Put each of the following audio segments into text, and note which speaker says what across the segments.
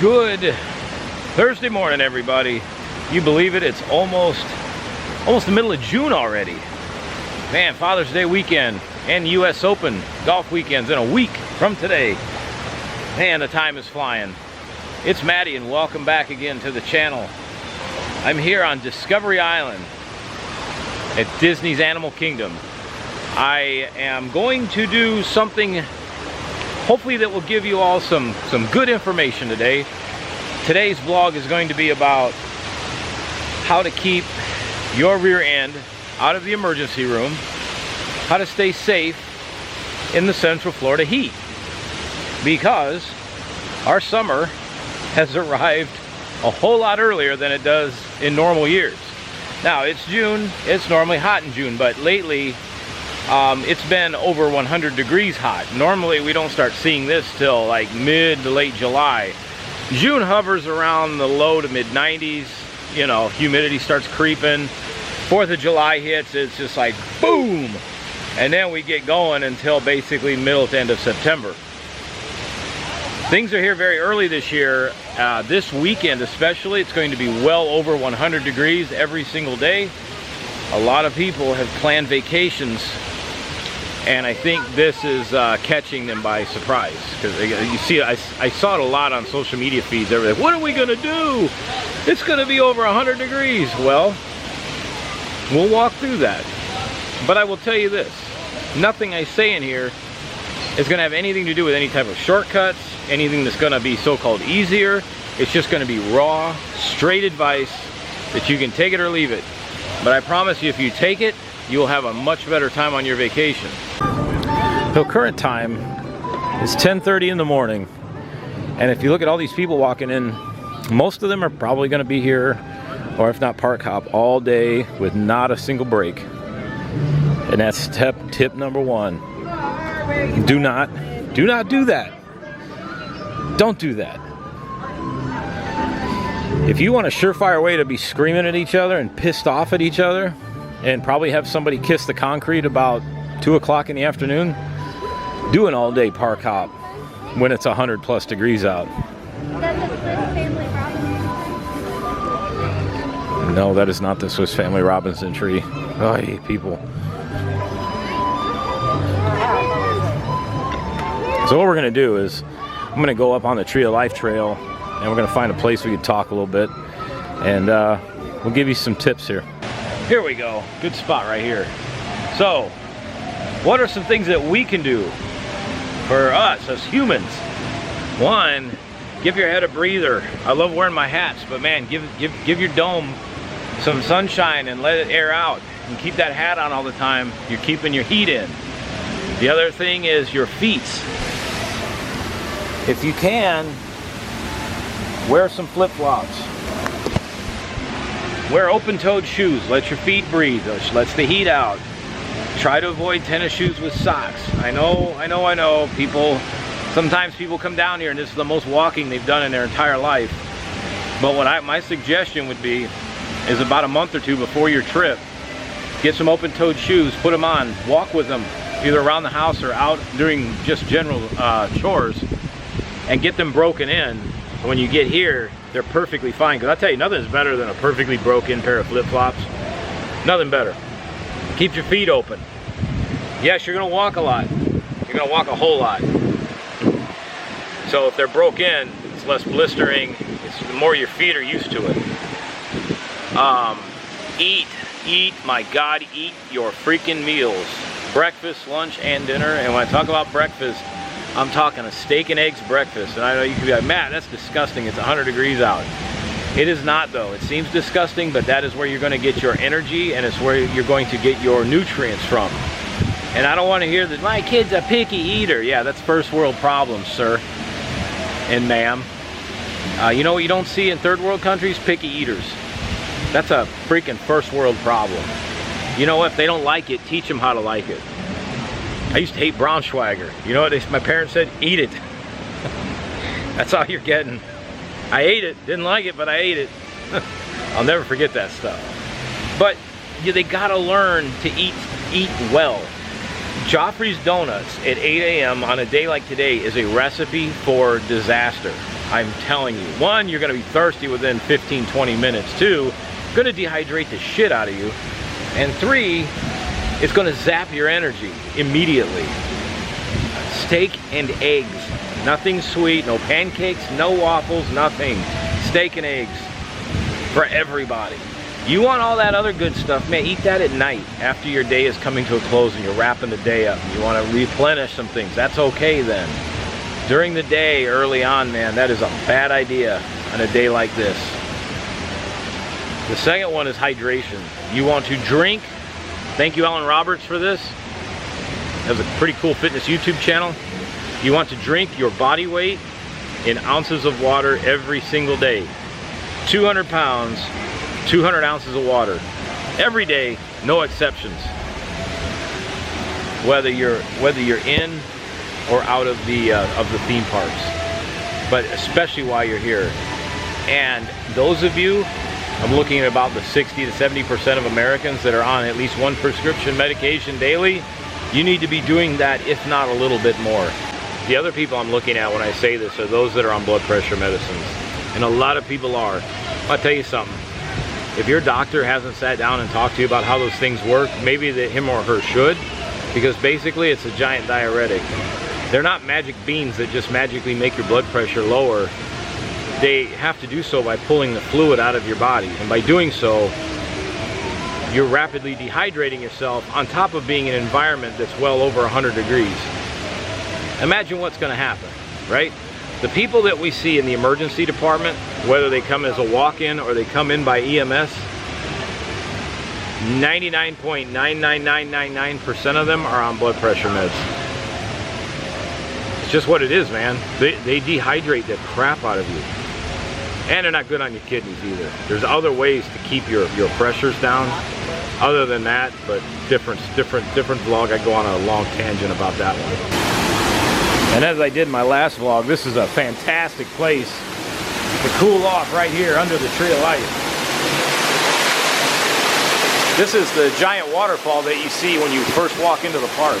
Speaker 1: Good Thursday morning, everybody. You believe it? It's almost the middle of June already. Man, Father's Day weekend and US Open golf weekends in a week from today. Man, the time is flying. It's Maddie and welcome back again to the channel. I'm here on Discovery Island at Disney's Animal Kingdom. I am going to do something hopefully that will give you all some good information today. Today's vlog is going to be about how to keep your rear end out of the emergency room, how to stay safe in the Central Florida heat, because our summer has arrived a whole lot earlier than it does in normal years. Now, it's June, it's normally hot in June, but lately it's been over 100 degrees hot. Normally we don't start seeing this till like mid to late July. June hovers around the low to mid 90s. You know, humidity starts creeping. 4th of July hits, it's just like boom, and then we get going until basically middle to end of September. Things are here very early this year. This weekend especially, it's going to be well over 100 degrees every single day. A lot of people have planned vacations, and I think this is catching them by surprise. Because you see, I saw it a lot on social media feeds. They were like, what are we gonna do? It's gonna be over 100 degrees. Well, we'll walk through that. But I will tell you this, nothing I say in here is gonna have anything to do with any type of shortcuts, anything that's gonna be so-called easier. It's just gonna be raw, straight advice that you can take it or leave it. But I promise you, if you take it, you will have a much better time on your vacation. So current time is 10:30 in the morning. And if you look at all these people walking in, most of them are probably gonna be here, or if not park hop, all day with not a single break. And that's tip number one. Do not do that. Don't do that. If you want a surefire way to be screaming at each other and pissed off at each other, and probably have somebody kiss the concrete about 2 o'clock in the afternoon, do an all-day park hop when it's 100+ degrees out. No, that is not the Swiss Family Robinson tree. Oh, you people. So what we're gonna do is, I'm gonna go up on the Tree of Life trail, and we're gonna find a place we can talk a little bit, and we'll give you some tips here. Here we go, good spot right here. So, what are some things that we can do for us as humans? One, give your head a breather. I love wearing my hats, but man, give your dome some sunshine and let it air out. And keep that hat on all the time. You're keeping your heat in. The other thing is your feet. If you can, wear some flip-flops. Wear open-toed shoes. Let your feet breathe. Which lets the heat out. Try to avoid tennis shoes with socks. I know. Sometimes people come down here and this is the most walking they've done in their entire life. But what my suggestion would be is about a month or two before your trip, get some open-toed shoes, put them on, walk with them, either around the house or out during just general chores, and get them broken in. When you get here, they're perfectly fine. Because I tell you, nothing's better than a perfectly broken pair of flip-flops. Nothing better. Keep your feet open. Yes, you're gonna walk a lot. You're gonna walk a whole lot. So if they're broke in, it's less blistering. It's the more your feet are used to it. Eat, my God, eat your freaking meals. Breakfast, lunch, and dinner. And when I talk about breakfast, I'm talking a steak and eggs breakfast. And I know you could be like, Matt, that's disgusting. It's 100 degrees out. It is not, though. It seems disgusting, but that is where you're going to get your energy, and it's where you're going to get your nutrients from. And I don't want to hear that my kid's a picky eater. Yeah, that's first world problems, sir and ma'am. You know what you don't see in third world countries? Picky eaters. That's a freaking first world problem. You know what? If they don't like it, teach them how to like it. I used to hate Braunschweiger. You know what my parents said? Eat it. That's all you're getting. I ate it, didn't like it, but I ate it. I'll never forget that stuff. But they gotta learn to eat well. Joffrey's Donuts at 8 a.m. on a day like today is a recipe for disaster. I'm telling you. One, you're gonna be thirsty within 15, 20 minutes. Two, gonna dehydrate the shit out of you. And three, it's gonna zap your energy immediately. Steak and eggs. Nothing sweet, no pancakes, no waffles, nothing. Steak and eggs for everybody. You want all that other good stuff, man, eat that at night after your day is coming to a close and you're wrapping the day up. You want to replenish some things. That's okay then. During the day, early on, man, that is a bad idea on a day like this. The second one is hydration. You want to drink. Thank you, Alan Roberts, for this. Has a pretty cool fitness YouTube channel. You want to drink your body weight in ounces of water every single day. 200 pounds, 200 ounces of water. Every day, no exceptions. Whether you're in or out of the theme parks, but especially while you're here. And those of you, I'm looking at about the 60 to 70% of Americans that are on at least one prescription medication daily. You need to be doing that, if not a little bit more. The other people I'm looking at when I say this are those that are on blood pressure medicines. And a lot of people are. I'll tell you something. If your doctor hasn't sat down and talked to you about how those things work, maybe him or her should, because basically it's a giant diuretic. They're not magic beans that just magically make your blood pressure lower. They have to do so by pulling the fluid out of your body. And by doing so, you're rapidly dehydrating yourself on top of being in an environment that's well over 100 degrees. Imagine what's going to happen, right? The people that we see in the emergency department, whether they come as a walk-in or they come in by EMS, 99.99999% of them are on blood pressure meds. It's just what it is, man. They dehydrate the crap out of you. And they're not good on your kidneys either. There's other ways to keep your pressures down other than that, but different vlog. I go on a long tangent about that one. And as I did in my last vlog, this is a fantastic place to cool off right here under the tree of life. This is the giant waterfall that you see when you first walk into the park.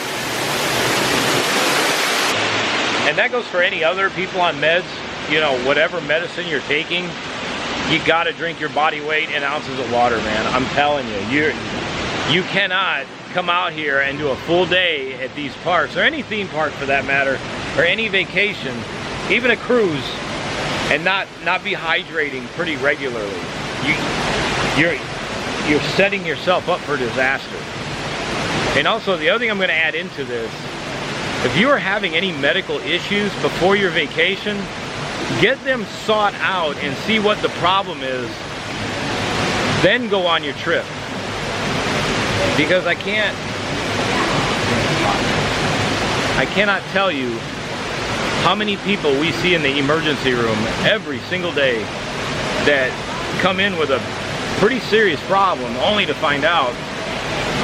Speaker 1: And that goes for any other people on meds. You know, whatever medicine you're taking, you gotta drink your body weight in ounces of water, man. I'm telling you, you cannot come out here and do a full day at these parks, or any theme park for that matter, or any vacation, even a cruise, and not be hydrating pretty regularly. You're setting yourself up for disaster. And also, the other thing I'm going to add into this, if you are having any medical issues before your vacation, get them sought out and see what the problem is, then go on your trip. Because I cannot tell you how many people we see in the emergency room every single day that come in with a pretty serious problem, only to find out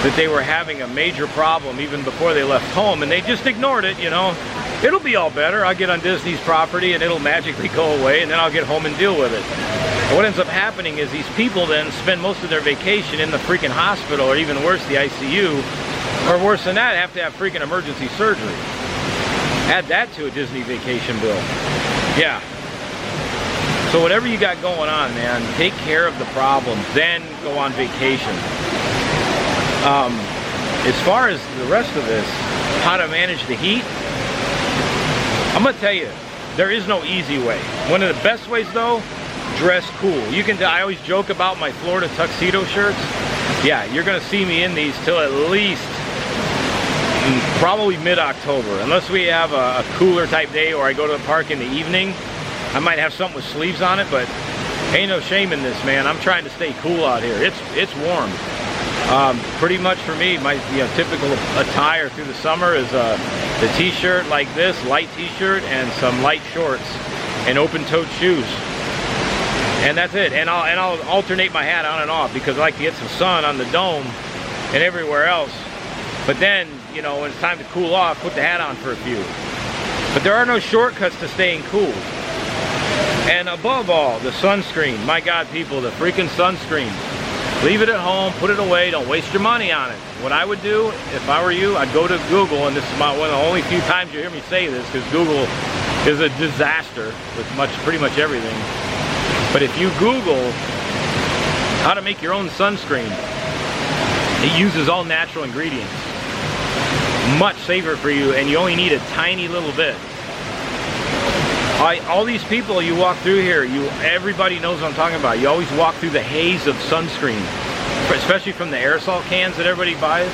Speaker 1: that they were having a major problem even before they left home, and they just ignored it. You know, it'll be all better. I'll get on Disney's property and it'll magically go away, and then I'll get home and deal with it. And what ends up happening is these people then spend most of their vacation in the freaking hospital, or even worse, the ICU, or worse than that, have to have freaking emergency surgery. Add that to a Disney vacation bill. Yeah. So whatever you got going on, man, take care of the problem, then go on vacation. As far as the rest of this, how to manage the heat, I'm gonna tell you, there is no easy way. One of the best ways though, dress cool. I always joke about my Florida tuxedo shirts. Yeah, you're gonna see me in these till at least probably mid-October, unless we have a cooler type day or I go to the park in the evening. I might have something with sleeves on it, but ain't no shame in this, man. I'm trying to stay cool out here. It's warm. Pretty much for me, my typical attire through the summer is the t-shirt like this, light t-shirt, and some light shorts and open-toed shoes. And that's it. And I'll alternate my hat on and off because I like to get some sun on the dome and everywhere else. But then, you know, when it's time to cool off, put the hat on for a few. But there are no shortcuts to staying cool. And above all, the sunscreen. My God, people, the freaking sunscreen. Leave it at home, put it away, don't waste your money on it. What I would do, if I were you, I'd go to Google, and this is one of the only few times you hear me say this, because Google is a disaster with pretty much everything. But if you Google how to make your own sunscreen, it uses all natural ingredients. Much safer for you, and you only need a tiny little bit. All these people you walk through here, everybody knows what I'm talking about. You always walk through the haze of sunscreen, especially from the aerosol cans that everybody buys.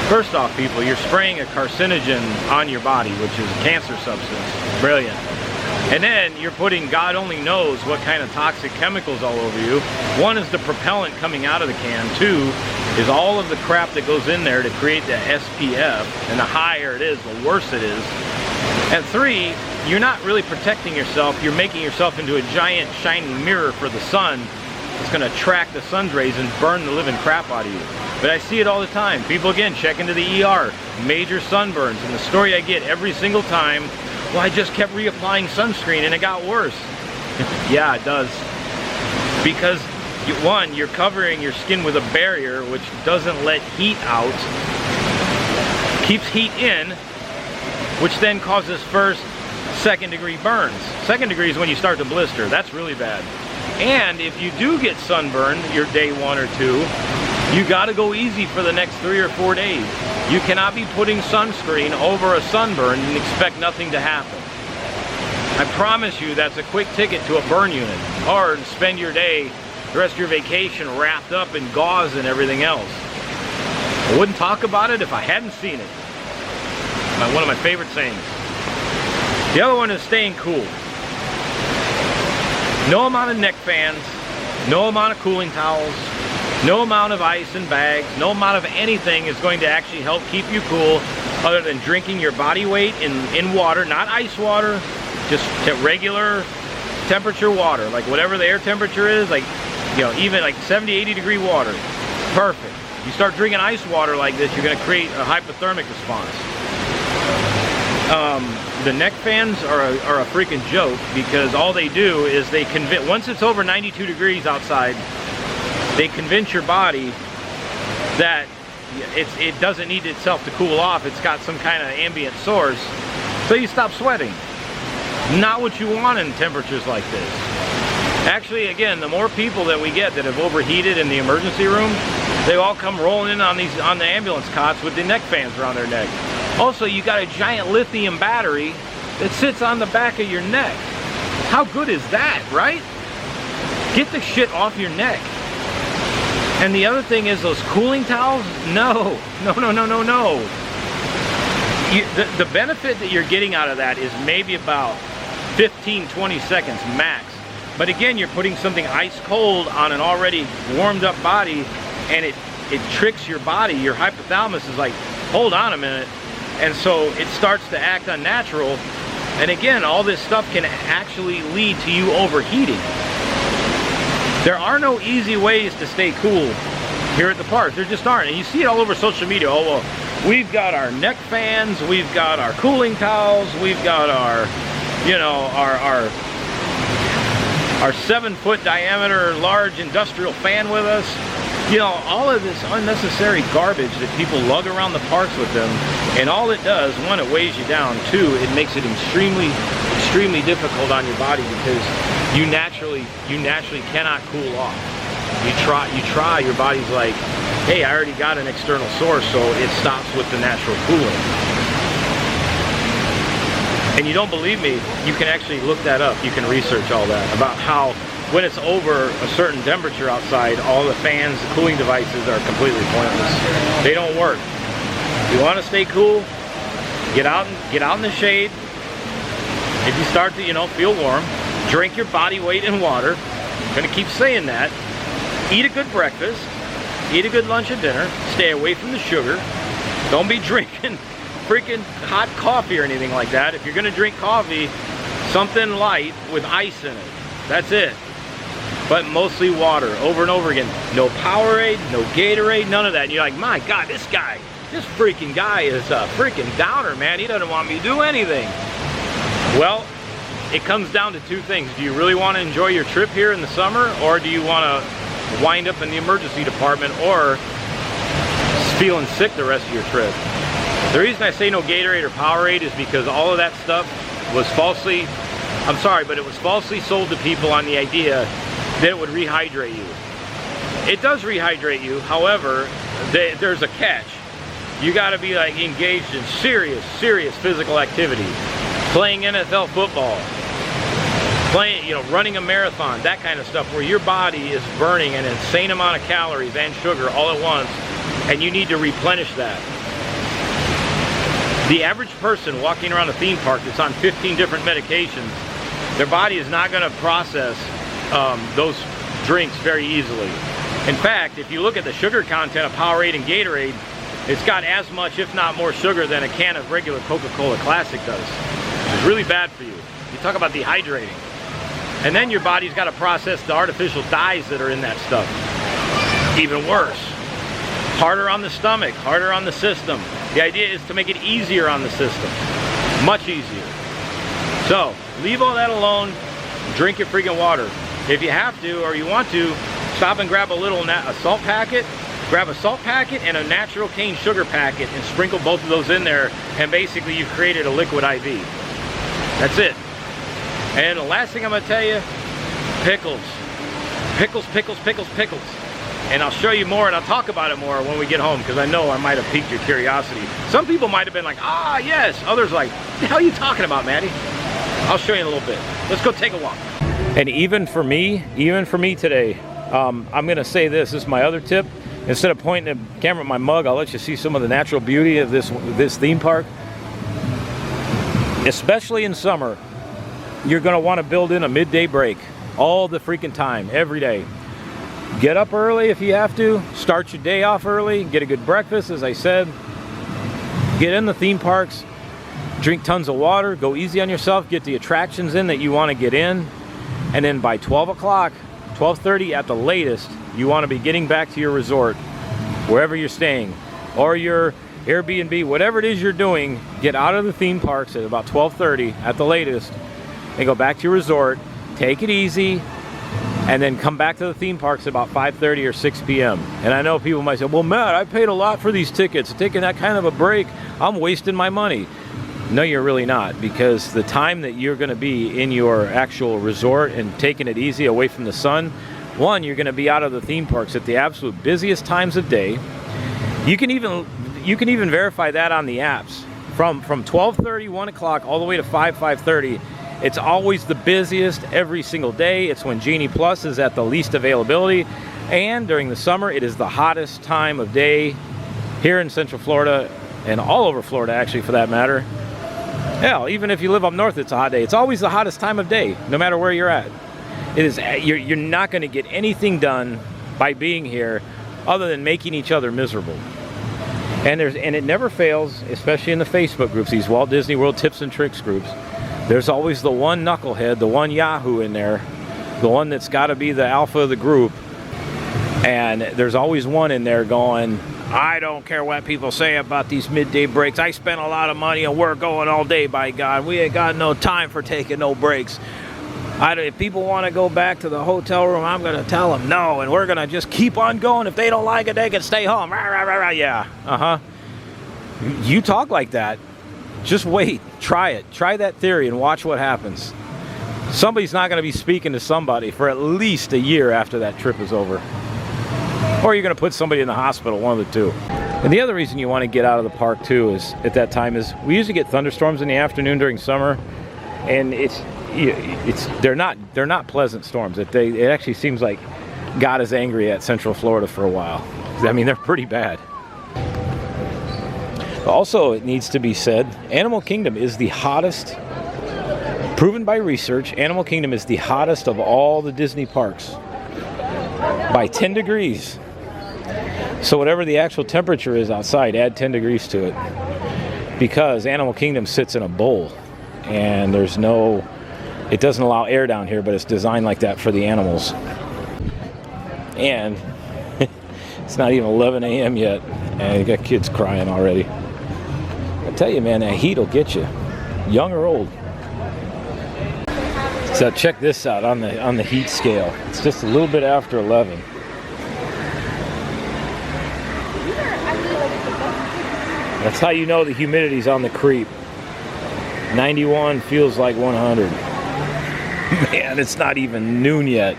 Speaker 1: First off, people, you're spraying a carcinogen on your body, which is a cancer substance. Brilliant. And then you're putting, God only knows what kind of toxic chemicals all over you. One is the propellant coming out of the can. Two is all of the crap that goes in there to create the SPF. And the higher it is, the worse it is. And three, you're not really protecting yourself. You're making yourself into a giant shining mirror for the sun. It's going to track the sun's rays and burn the living crap out of you. But I see it all the time. People, again, check into the ER. Major sunburns. And the story I get every single time, well, I just kept reapplying sunscreen and it got worse. Yeah, it does. Because, one, you're covering your skin with a barrier which doesn't let heat out. Keeps heat in, which then causes first, second degree burns. Second degree is when you start to blister. That's really bad. And if you do get sunburned, your day 1 or 2, you got to go easy for the next 3 or 4 days. You cannot be putting sunscreen over a sunburn and expect nothing to happen. I promise you that's a quick ticket to a burn unit. Or spend your day, the rest of your vacation, wrapped up in gauze and everything else. I wouldn't talk about it if I hadn't seen it. One of my favorite sayings. The other one is staying cool. No amount of neck fans, no amount of cooling towels, no amount of ice and bags, no amount of anything is going to actually help keep you cool other than drinking your body weight in water, not ice water, just regular temperature water, like whatever the air temperature is, like, you know, even like 70, 80 degree water. Perfect. You start drinking ice water like this, you're going to create a hypothermic response. The neck fans are a freaking joke because all they do is they convince, once it's over 92 degrees outside, they convince your body that it doesn't need itself to cool off. It's got some kind of ambient source, so you stop sweating. Not what you want in temperatures like this. Actually, again, the more people that we get that have overheated in the emergency room, they all come rolling in on the ambulance cots with the neck fans around their neck. Also, you got a giant lithium battery that sits on the back of your neck. How good is that, right? Get the shit off your neck. And the other thing is those cooling towels? No. The benefit that you're getting out of that is maybe about 15, 20 seconds max. But again, you're putting something ice cold on an already warmed up body, and it tricks your body. Your hypothalamus is like, hold on a minute. And so it starts to act unnatural. And again, all this stuff can actually lead to you overheating. There are no easy ways to stay cool here at the park. There just aren't. And you see it all over social media. Oh, well, we've got our neck fans, we've got our cooling towels, we've got our, you know, our 7-foot diameter large industrial fan with us. You know, all of this unnecessary garbage that people lug around the parks with them, and all it does, one, it weighs you down. Two, it makes it extremely difficult on your body because you naturally cannot cool off. You try, your body's like, hey, I already got an external source, so it stops with the natural cooling. And you don't believe me, you can actually look that up. You can research all that about how when it's over a certain temperature outside, all the fans, the cooling devices are completely pointless. They don't work. If you want to stay cool, get out in the shade. If you start to, you know, feel warm, drink your body weight in water. I'm gonna keep saying that. Eat a good breakfast, eat a good lunch and dinner, stay away from the sugar. Don't be drinking freaking hot coffee or anything like that. If you're gonna drink coffee, something light with ice in it. That's it. But mostly water, over and over again. No Powerade, no Gatorade, none of that. And you're like, my God, this freaking guy is a freaking downer, man. He doesn't want me to do anything. Well, it comes down to two things. Do you really want to enjoy your trip here in the summer, or do you want to wind up in the emergency department or feeling sick the rest of your trip? The reason I say no Gatorade or Powerade is because all of that stuff was falsely, I'm sorry, but it was falsely sold to people on the idea that it would rehydrate you. It does rehydrate you, however, there's a catch. You gotta be like engaged in serious physical activity. Playing NFL football, playing, running a marathon, that kind of stuff, where your body is burning an insane amount of calories and sugar all at once, and you need to replenish that. The average person walking around a theme park that's on 15 different medications, their body is not going to process those drinks very easily. In fact, if you look at the sugar content of Powerade and Gatorade, it's got as much, if not more, sugar than a can of regular Coca-Cola Classic does. It's really bad for you. You talk about dehydrating. And then your body's got to process the artificial dyes that are in that stuff. Even worse. Harder on the stomach, harder on the system. The idea is to make it easier on the system. Much easier. So, leave all that alone. Drink your freaking water. If you have to, or you want to, stop and grab a salt packet. Grab a salt packet and a natural cane sugar packet and sprinkle both of those in there, and basically you've created a liquid IV. That's it. And the last thing I'm going to tell you, pickles. Pickles, pickles, pickles, pickles. And I'll show you more and I'll talk about it more when we get home, because I know I might have piqued your curiosity. Some people might have been like, ah, yes. Others like, what the hell are you talking about, Maddie? I'll show you in a little bit. Let's go take a walk. And even for me today, I'm going to say this is my other tip. Instead of pointing the camera at my mug, I'll let you see some of the natural beauty of this theme park. Especially in summer, you're going to want to build in a midday break all the freaking time, every day. Get up early if you have to. Start your day off early. Get a good breakfast, as I said. Get in the theme parks. Drink tons of water. Go easy on yourself. Get the attractions in that you want to get in. And then by 12 o'clock, 12:30 at the latest, you want to be getting back to your resort, wherever you're staying, or your Airbnb, whatever it is you're doing. Get out of the theme parks at about 12:30 at the latest and go back to your resort. Take it easy, and then come back to the theme parks at about 5:30 or 6 p.m. And I know people might say, well, Matt, I paid a lot for these tickets. Taking that kind of a break, I'm wasting my money. No, you're really not, because the time that you're going to be in your actual resort and taking it easy away from the sun, one, you're going to be out of the theme parks at the absolute busiest times of day. You can even verify that on the apps. From 12:30, 1 o'clock, all the way to 5:30, it's always the busiest every single day. It's when Genie Plus is at the least availability. And during the summer, it is the hottest time of day here in Central Florida, and all over Florida, actually, for that matter. Hell, even if you live up north, it's a hot day. It's always the hottest time of day, no matter where you're at. It is. You're not going to get anything done by being here other than making each other miserable. And it never fails, especially in the Facebook groups, these Walt Disney World Tips and Tricks groups. There's always the one knucklehead, the one Yahoo in there, the one that's got to be the alpha of the group. And there's always one in there going, I don't care what people say about these midday breaks. I spent a lot of money and we're going all day, by God. We ain't got no time for taking no breaks. If people want to go back to the hotel room, I'm going to tell them no, and we're going to just keep on going. If they don't like it, they can stay home. Rah, rah, rah, rah. Yeah, You talk like that. Just wait. Try it. Try that theory and watch what happens. Somebody's not going to be speaking to somebody for at least a year after that trip is over. Or you're going to put somebody in the hospital, one of the two. And the other reason you want to get out of the park too is at that time is we usually get thunderstorms in the afternoon during summer, and they're not pleasant storms. It actually seems like God is angry at Central Florida for a while. I mean, they're pretty bad. Also, it needs to be said, Animal Kingdom is the hottest, proven by research, Animal Kingdom is the hottest of all the Disney parks by 10 degrees. So whatever the actual temperature is outside, add 10 degrees to it. Because Animal Kingdom sits in a bowl, and it doesn't allow air down here, but it's designed like that for the animals. And it's not even 11 a.m. yet, and you got kids crying already. I tell you, man, that heat will get you, young or old. So check this out on the heat scale. It's just a little bit after 11. That's how you know the humidity's on the creep. 91 feels like 100. Man, it's not even noon yet.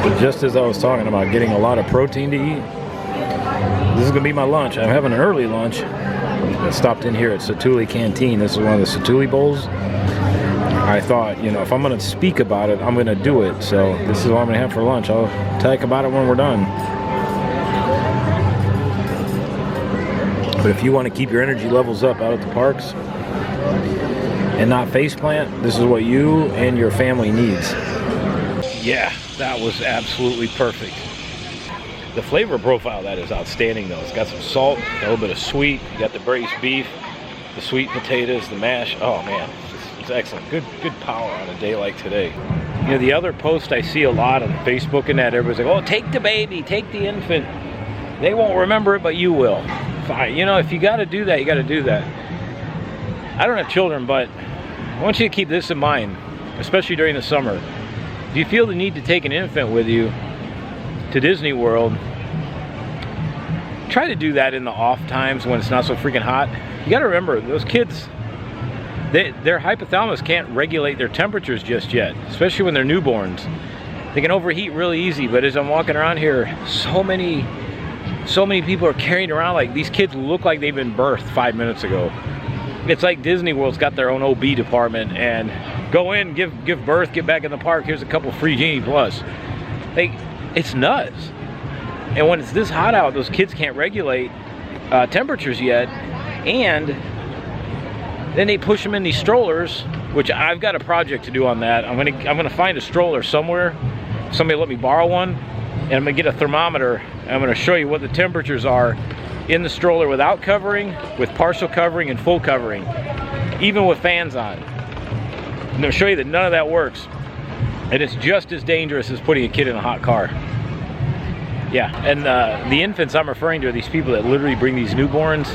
Speaker 1: But just as I was talking about getting a lot of protein to eat, this is gonna be my lunch. I'm having an early lunch. I stopped in here at Satuli Canteen. This is one of the Satuli bowls. I thought, you know, if I'm gonna speak about it, I'm gonna do it. So this is what I'm gonna have for lunch. I'll talk about it when we're done. But if you want to keep your energy levels up out at the parks and not faceplant, this is what you and your family needs. Yeah, that was absolutely perfect. The flavor profile, that is outstanding though. It's got some salt, a little bit of sweet. You got the braised beef, the sweet potatoes, the mash. Oh man, it's excellent. Good power on a day like today. You know, the other post I see a lot on Facebook and that, everybody's like, oh, take the baby, take the infant. They won't remember it, but you will. Fine. You know, if you got to do that, you got to do that. I don't have children, but I want you to keep this in mind, especially during the summer. If you feel the need to take an infant with you to Disney World, try to do that in the off times when it's not so freaking hot. You got to remember, those kids, their hypothalamus can't regulate their temperatures just yet, especially when they're newborns. They can overheat really easy. But as I'm walking around here, so many people are carrying around like these kids look like they've been birthed 5 minutes ago. It's like Disney World's got their own OB department, and go in, give birth, get back in the park, here's a couple free Genie Plus. Like, it's nuts. And when it's this hot out, those kids can't regulate temperatures yet, and then they push them in these strollers, which I've got a project to do on that. I'm gonna find a stroller somewhere. Somebody let me borrow one, and I'm gonna get a thermometer, and I'm gonna show you what the temperatures are in the stroller without covering, with partial covering, and full covering, even with fans on. I'm gonna show you that none of that works, and it's just as dangerous as putting a kid in a hot car. Yeah, and the infants I'm referring to are these people that literally bring these newborns,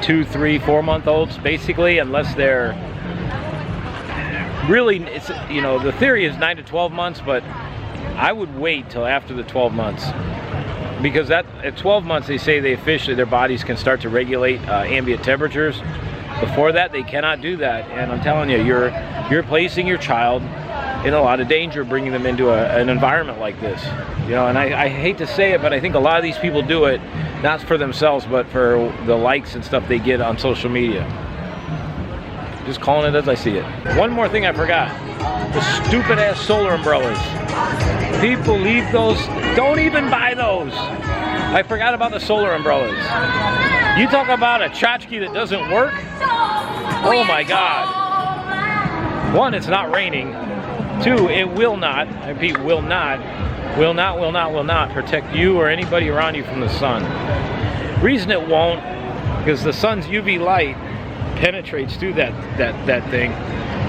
Speaker 1: 2, 3, 4-month-olds, basically, unless they're really, it's, you know, the theory is 9 to 12 months, but I would wait till after the 12 months, because at 12 months they say their bodies can start to regulate ambient temperatures. Before that, they cannot do that, and I'm telling you, you're placing your child in a lot of danger bringing them into an environment like this. You know, and I hate to say it, but I think a lot of these people do it not for themselves, but for the likes and stuff they get on social media. Just calling it as I see it. One more thing I forgot. The stupid ass solar umbrellas. People leave those. Don't even buy those. I forgot about the solar umbrellas. You talk about a tchotchke that doesn't work? Oh my God. One, it's not raining. Two, it will not, I repeat, will not protect you or anybody around you from the sun. Reason it won't, because the sun's UV light penetrates through that thing.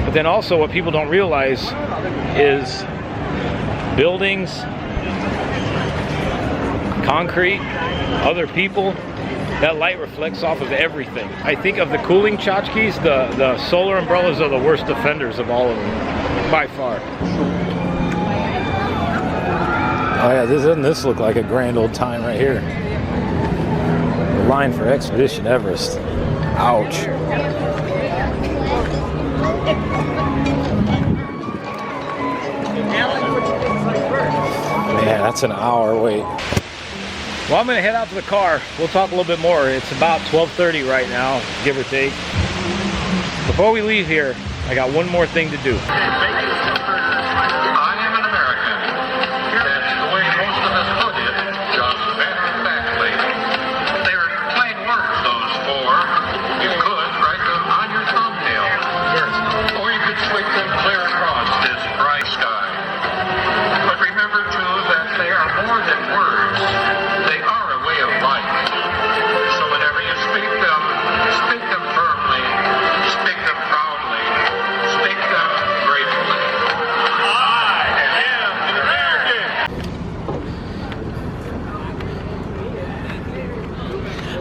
Speaker 1: But then also what people don't realize is buildings, concrete, other people, that light reflects off of everything. I think of the cooling tchotchkes, the solar umbrellas are the worst offenders of all of them, by far. Oh yeah, doesn't this look like a grand old time right here? The line for Expedition Everest. Ouch. Yeah, that's an hour wait. Well, I'm gonna head out to the car. We'll talk a little bit more. It's about 12:30 right now, give or take. Before we leave here, I got one more thing to do.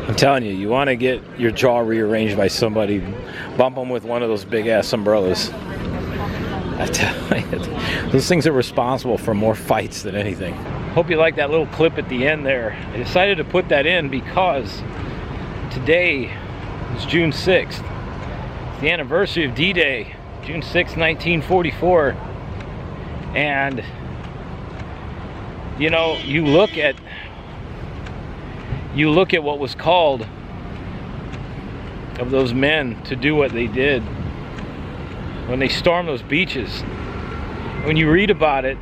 Speaker 1: I'm telling you, you want to get your jaw rearranged by somebody, bump them with one of those big ass umbrellas. I tell you, those things are responsible for more fights than anything. Hope you like that little clip at the end there. I decided to put that in because today is June 6th. It's the the anniversary of D-Day, June 6, 1944. And, you know, you look at what was called of those men to do what they did when they stormed those beaches. When you read about it,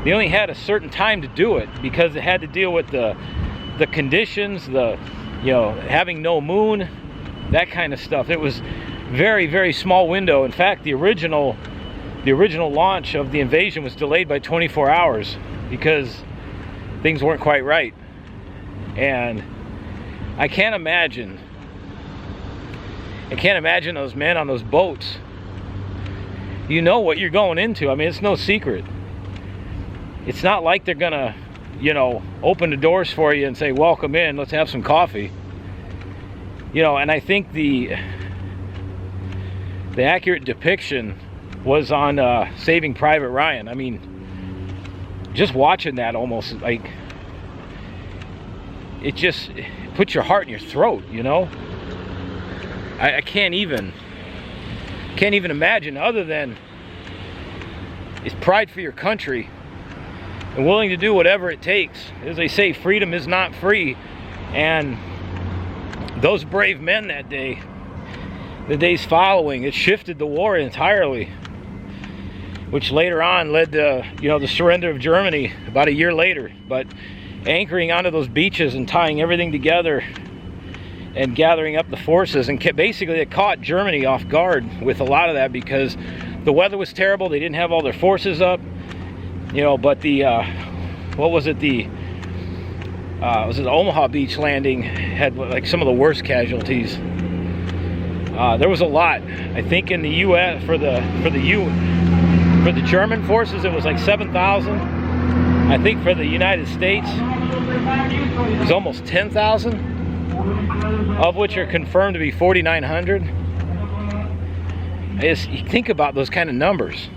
Speaker 1: they only had a certain time to do it because they had to deal with the conditions, having no moon, that kind of stuff. It was very, very small window. In fact, the original launch of the invasion was delayed by 24 hours because things weren't quite right. And I can't imagine those men on those boats. You know what you're going into. I mean, it's no secret. It's not like they're gonna, open the doors for you and say, welcome in, let's have some coffee. And I think the accurate depiction was on Saving Private Ryan. I mean, just watching that, almost like, it just puts your heart in your throat, I can't even imagine, other than it's pride for your country and willing to do whatever it takes. As they say, freedom is not free. And those brave men that day, the days following, it shifted the war entirely, which later on led to, the surrender of Germany about a year later. But anchoring onto those beaches and tying everything together and gathering up the forces, and basically it caught Germany off guard with a lot of that because the weather was terrible. They didn't have all their forces up, but the was it the Omaha Beach landing had like some of the worst casualties. There was a lot. I think in the U.S. for the German forces it was like 7,000. I think for the United States it was almost 10,000. Of which are confirmed to be 4,900. You think about those kind of numbers.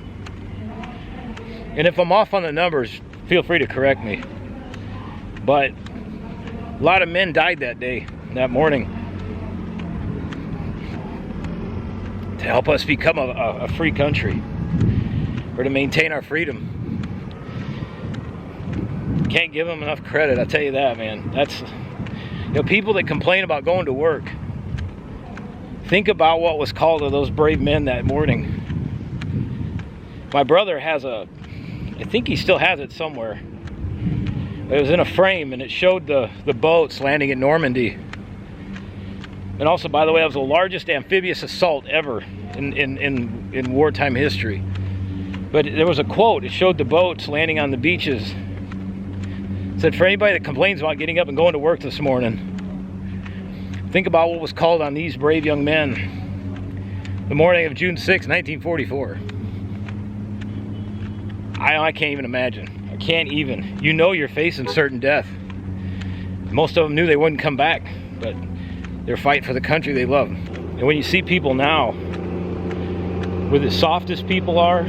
Speaker 1: And if I'm off on the numbers, feel free to correct me. But a lot of men died that day, that morning, to help us become a free country, or to maintain our freedom. Can't give them enough credit, I'll tell you that, man. That's... people that complain about going to work, think about what was called to those brave men that morning. My brother has I think he still has it somewhere. It was in a frame, and it showed the boats landing at Normandy. And also, by the way, that was the largest amphibious assault ever in wartime history. But there was a quote. It showed the boats landing on the beaches. Said, for anybody that complains about getting up and going to work this morning, think about what was called on these brave young men the morning of June 6, 1944. I can't even imagine. I can't even. You're facing certain death. Most of them knew they wouldn't come back, but they're fighting for the country they love. And when you see people now, with as soft as people are,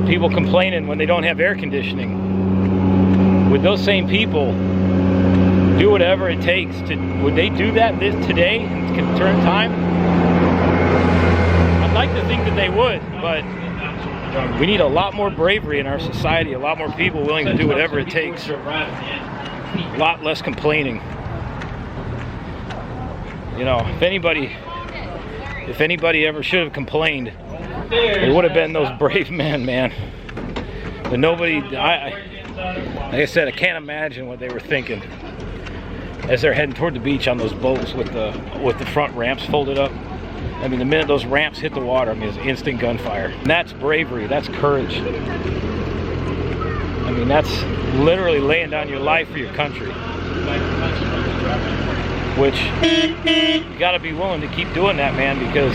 Speaker 1: people complaining when they don't have air conditioning. Would those same people do whatever it takes would they do that today and can turn time? I'd like to think that they would, but we need a lot more bravery in our society, a lot more people willing to do whatever it takes, a lot less complaining. If anybody ever should have complained, it would have been those brave men, man. But nobody, like I said, I can't imagine what they were thinking as they're heading toward the beach on those boats with the front ramps folded up. I mean, the minute those ramps hit the water, it's instant gunfire. And that's bravery, that's courage. I mean, that's literally laying down your life for your country. Which, you gotta be willing to keep doing that, man, because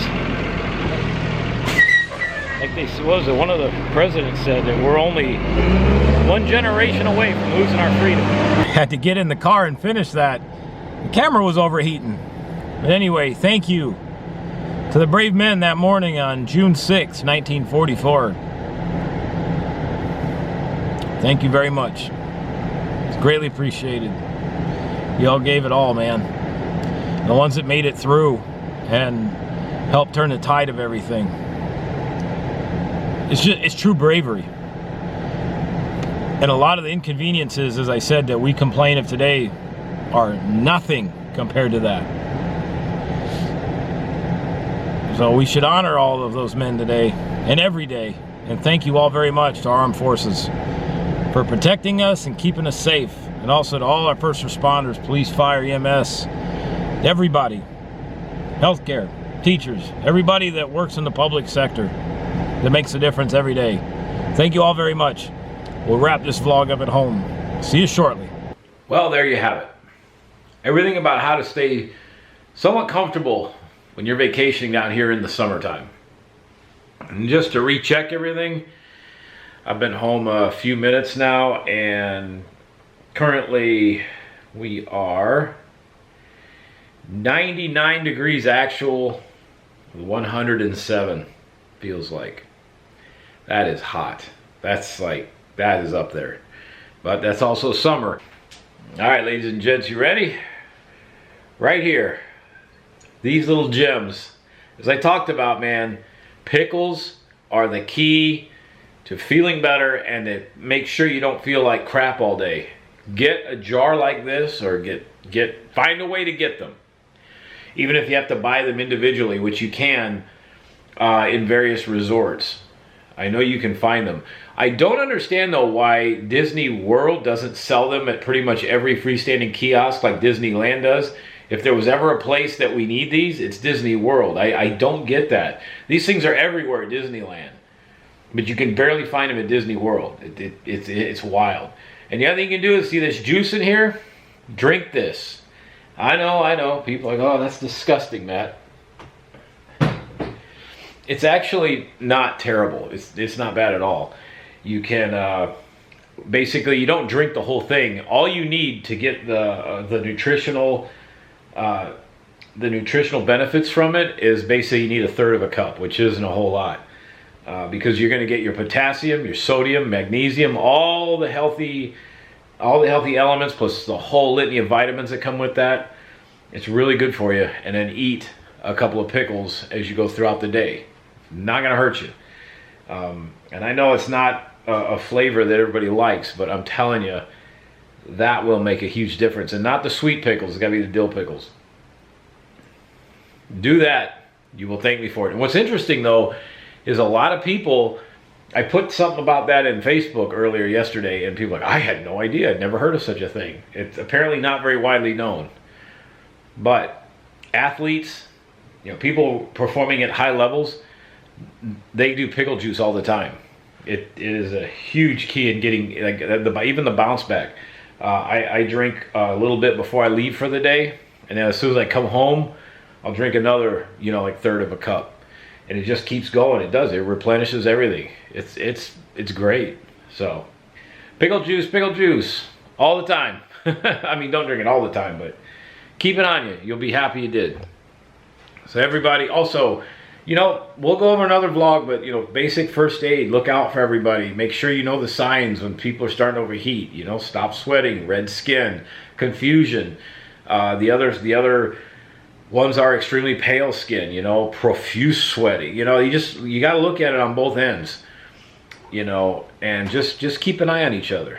Speaker 1: one of the presidents said that we're only one generation away from losing our freedom. Had to get in the car and finish that. The camera was overheating. But anyway, thank you to the brave men that morning on June 6, 1944. Thank you very much. It's greatly appreciated. You all gave it all, man. The ones that made it through and help turn the tide of everything. It's true bravery. And a lot of the inconveniences, as I said, that we complain of today are nothing compared to that. So we should honor all of those men today and every day. And thank you all very much to our armed forces for protecting us and keeping us safe. And also to all our first responders, police, fire, EMS, everybody, healthcare, teachers, everybody that works in the public sector that makes a difference every day. Thank you all very much. We'll wrap this vlog up at home. See you shortly. Well, there you have it. Everything about how to stay somewhat comfortable when you're vacationing down here in the summertime. And just to recheck everything, I've been home a few minutes now, and currently we are 99 degrees actual, 107 feels like. That is hot. That is up there. But that's also summer. All right, ladies and gents, you ready? Right here, these little gems. As I talked about, man, pickles are the key to feeling better and to make sure you don't feel like crap all day. Get a jar like this, or find a way to get them. Even if you have to buy them individually, which you can in various resorts. I know you can find them. I don't understand though why Disney World doesn't sell them at pretty much every freestanding kiosk like Disneyland does. If there was ever a place that we need these, it's Disney World. I don't get that. These things are everywhere at Disneyland, but you can barely find them at Disney World. It's wild. And the other thing you can do is see this juice in here? Drink this. I know. People are like, oh, that's disgusting, Matt. It's actually not terrible. It's not bad at all. You can basically, you don't drink the whole thing. All you need to get the nutritional benefits from it is basically you need 1/3 of a cup, which isn't a whole lot, because you're going to get your potassium, your sodium, magnesium, all the healthy elements, plus the whole litany of vitamins that come with that. It's really good for you. And then eat a couple of pickles as you go throughout the day. Not going to hurt you. And I know it's not a flavor that everybody likes, but I'm telling you, that will make a huge difference. And not the sweet pickles, it's got to be the dill pickles. Do that. You will thank me for it. And what's interesting though, is a lot of people, I put something about that in Facebook earlier yesterday, and people are like, I had no idea. I'd never heard of such a thing. It's apparently not very widely known. But athletes, people performing at high levels, they do pickle juice all the time. It is a huge key in getting even the bounce back. I drink a little bit before I leave for the day, and then as soon as I come home, I'll drink another, like 1/3 of a cup, and it just keeps going. It does. It replenishes everything. It's great. So, pickle juice all the time. I mean, don't drink it all the time, but keep it on you. You'll be happy you did. So everybody, also, we'll go over another vlog, but, basic first aid. Look out for everybody. Make sure you know the signs when people are starting to overheat. Stop sweating, red skin, confusion. The other ones are extremely pale skin, profuse sweating. You got to look at it on both ends, and just keep an eye on each other.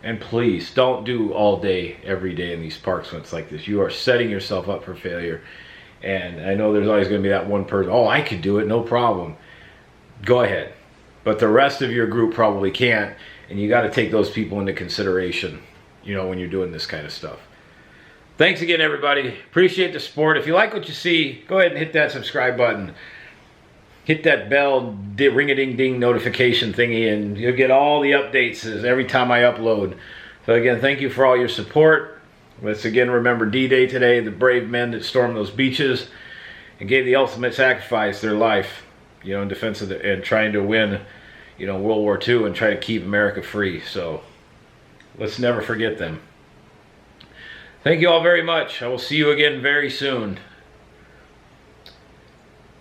Speaker 1: And please don't do all day, every day in these parks when it's like this. You are setting yourself up for failure. And I know there's always going to be that one person, oh, I could do it, no problem. Go ahead. But the rest of your group probably can't. And you got to take those people into consideration, when you're doing this kind of stuff. Thanks again, everybody. Appreciate the support. If you like what you see, go ahead and hit that subscribe button. Hit that bell, ring-a-ding-ding notification thingy, and you'll get all the updates every time I upload. So again, thank you for all your support. Let's again remember D-Day today, the brave men that stormed those beaches and gave the ultimate sacrifice, their life, in defense of and trying to win, World War II and try to keep America free. So let's never forget them. Thank you all very much. I will see you again very soon.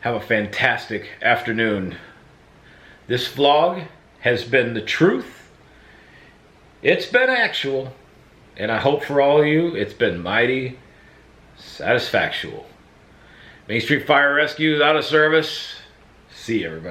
Speaker 1: Have a fantastic afternoon. This vlog has been the truth. It's been actual. And I hope for all of you, it's been mighty satisfactual. Main Street Fire Rescue is out of service. See you, everybody.